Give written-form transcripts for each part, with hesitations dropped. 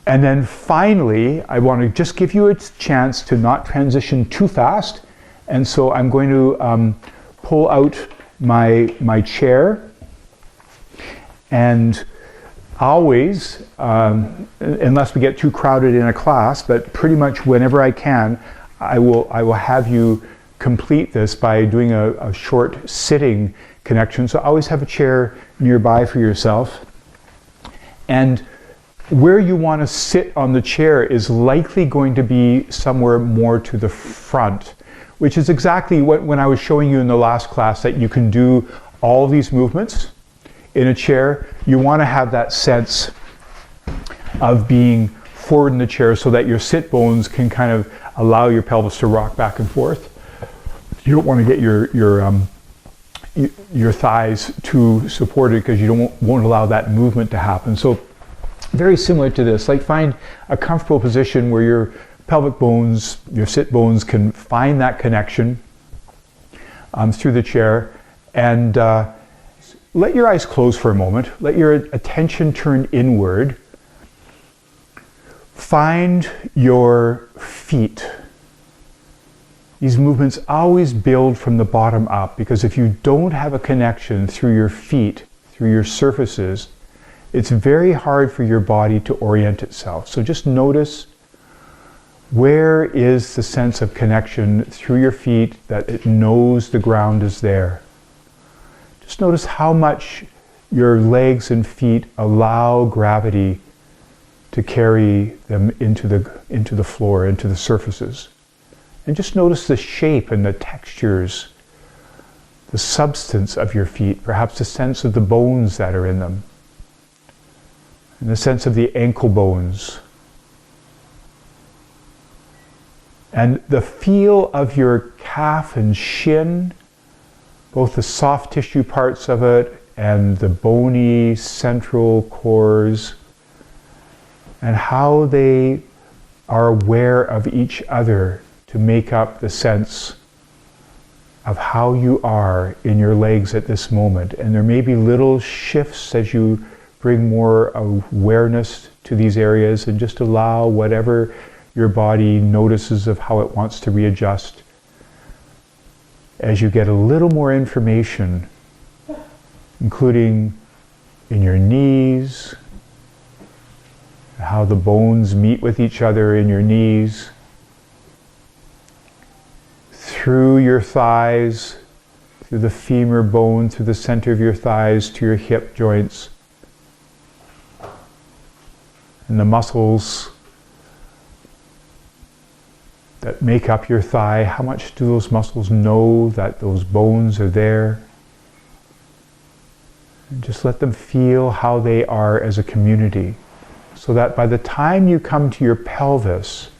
And then finally, I want to just give you a chance to not transition too fast. And so I'm going to pull out my chair, and always, unless we get too crowded in a class, but pretty much whenever I can, I will have you complete this by doing a short sitting connection. So always have a chair nearby for yourself. And where you want to sit on the chair is likely going to be somewhere more to the front, which is exactly what, when I was showing you in the last class, that you can do all of these movements in a chair. You want to have that sense of being forward in the chair so that your sit bones can kind of allow your pelvis to rock back and forth. You don't want to get your thighs too supported, because you won't allow that movement to happen. So very similar to this, like find a comfortable position where your pelvic bones, your sit bones can find that connection through the chair, and let your eyes close for a moment. Let your attention turn inward. Find your feet. These movements always build from the bottom up, because if you don't have a connection through your feet, through your surfaces, it's very hard for your body to orient itself. So just notice, where is the sense of connection through your feet, that it knows the ground is there. Just notice how much your legs and feet allow gravity to carry them into the floor, into the surfaces. And just notice the shape and the textures, the substance of your feet, perhaps the sense of the bones that are in them, and the sense of the ankle bones. And the feel of your calf and shin, both the soft tissue parts of it and the bony central cores, and how they are aware of each other to make up the sense of how you are in your legs at this moment. And there may be little shifts as you bring more awareness to these areas, and just allow whatever your body notices of how it wants to readjust as you get a little more information, including in your knees, how the bones meet with each other in your knees, through your thighs, through the femur bone, through the center of your thighs to your hip joints, and the muscles that make up your thigh. How much do those muscles know that those bones are there? And just let them feel how they are as a community, so that by the time you come to your pelvis,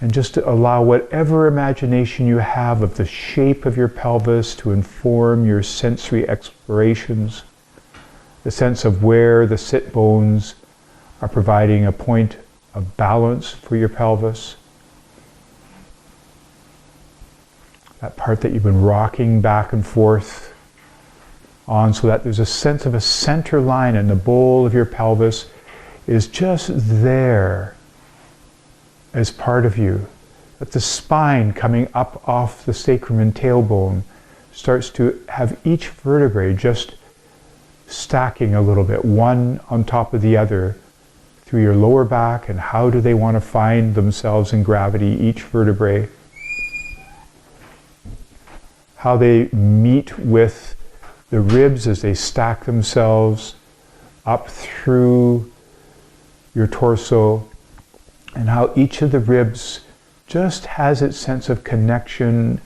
and just to allow whatever imagination you have of the shape of your pelvis to inform your sensory explorations, the sense of where the sit bones are providing a point of balance for your pelvis, that part that you've been rocking back and forth on, so that there's a sense of a center line, and the bowl of your pelvis is just there as part of you. That the spine coming up off the sacrum and tailbone starts to have each vertebrae just stacking a little bit, one on top of the other, through your lower back. And how do they want to find themselves in gravity, each vertebrae? How they meet with the ribs as they stack themselves up through your torso, and how each of the ribs just has its sense of connection,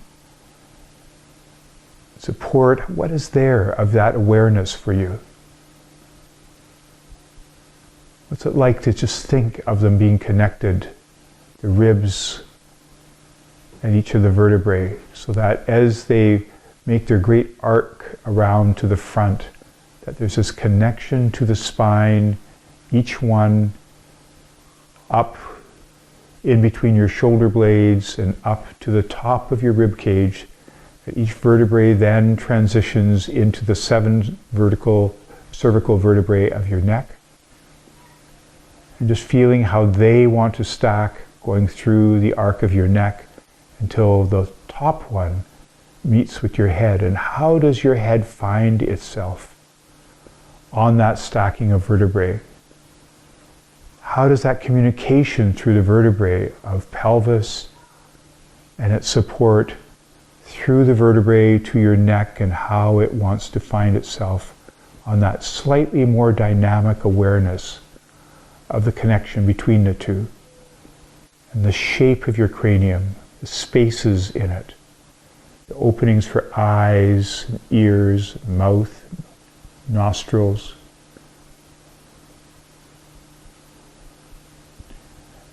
support. What is there of that awareness for you? What's it like to just think of them being connected, the ribs and each of the vertebrae, so that as they make their great arc around to the front, that there's this connection to the spine, each one up in between your shoulder blades and up to the top of your rib cage. Each vertebrae then transitions into the 7 cervical vertebrae of your neck. And just feeling how they want to stack, going through the arc of your neck until the top one meets with your head. And how does your head find itself on that stacking of vertebrae? How does that communication through the vertebrae of pelvis and its support through the vertebrae to your neck, and how it wants to find itself on that slightly more dynamic awareness of the connection between the two, and the shape of your cranium, the spaces in it, the openings for eyes, ears, mouth, nostrils.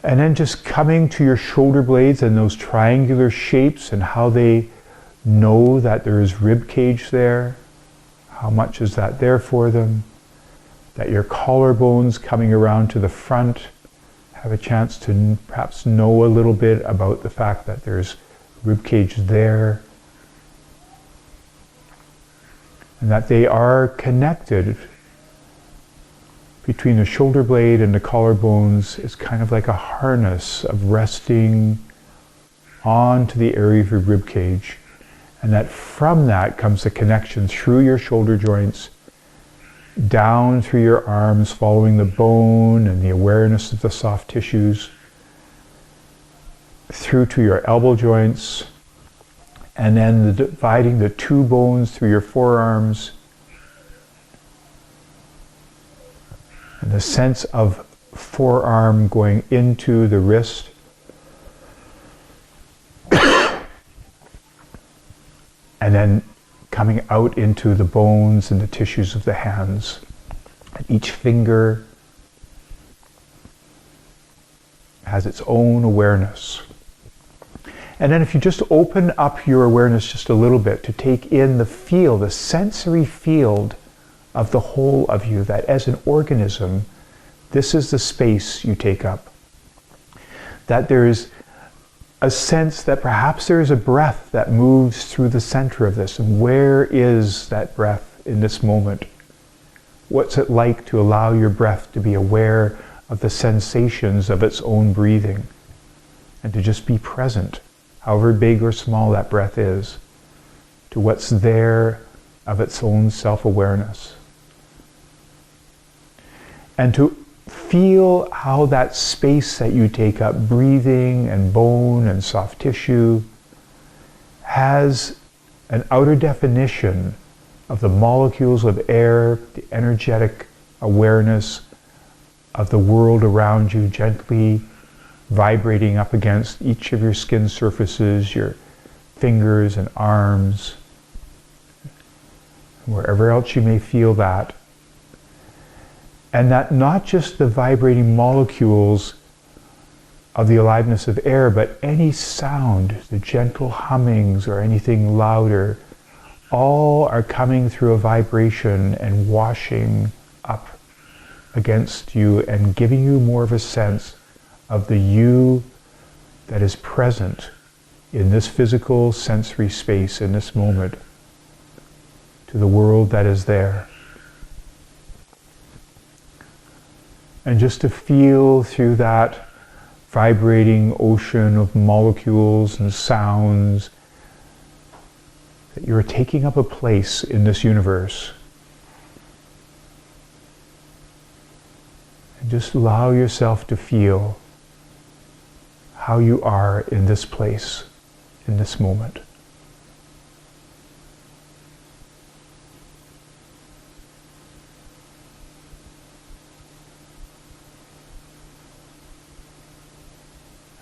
And then just coming to your shoulder blades and those triangular shapes and how they know that there is rib cage there. How much is that there for them? That your collarbones coming around to the front have a chance to perhaps know a little bit about the fact that there's rib cage there. And that they are connected between the shoulder blade and the collarbones. Is kind of like a harness of resting onto the area of your rib cage. And that from that comes the connection through your shoulder joints, down through your arms, following the bone and the awareness of the soft tissues, through to your elbow joints, and then dividing the two bones through your forearms. And the sense of forearm going into the wrist. And then coming out into the bones and the tissues of the hands. And each finger has its own awareness. And then if you just open up your awareness just a little bit to take in the field, the sensory field of the whole of you, that as an organism, this is the space you take up. That there is a sense that perhaps there is a breath that moves through the center of this. And where is that breath in this moment? What's it like to allow your breath to be aware of the sensations of its own breathing, and to just be present, however big or small that breath is, to what's there of its own self-awareness. And to feel how that space that you take up, breathing and bone and soft tissue, has an outer definition of the molecules of air, the energetic awareness of the world around you, gently vibrating up against each of your skin surfaces, your fingers and arms, wherever else you may feel that. And that not just the vibrating molecules of the aliveness of air, but any sound, the gentle hummings or anything louder, all are coming through a vibration and washing up against you and giving you more of a sense of the you that is present in this physical sensory space in this moment to the world that is there. And just to feel through that vibrating ocean of molecules and sounds that you're taking up a place in this universe. And just allow yourself to feel how you are in this place, in this moment.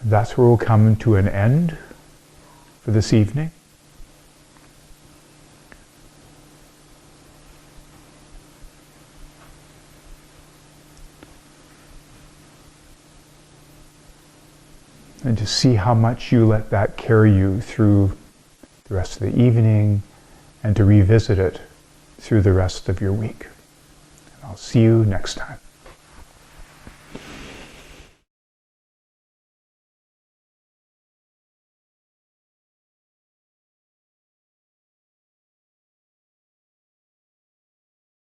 That's where we'll come to an end for this evening. And to see how much you let that carry you through the rest of the evening, and to revisit it through the rest of your week. And I'll see you next time.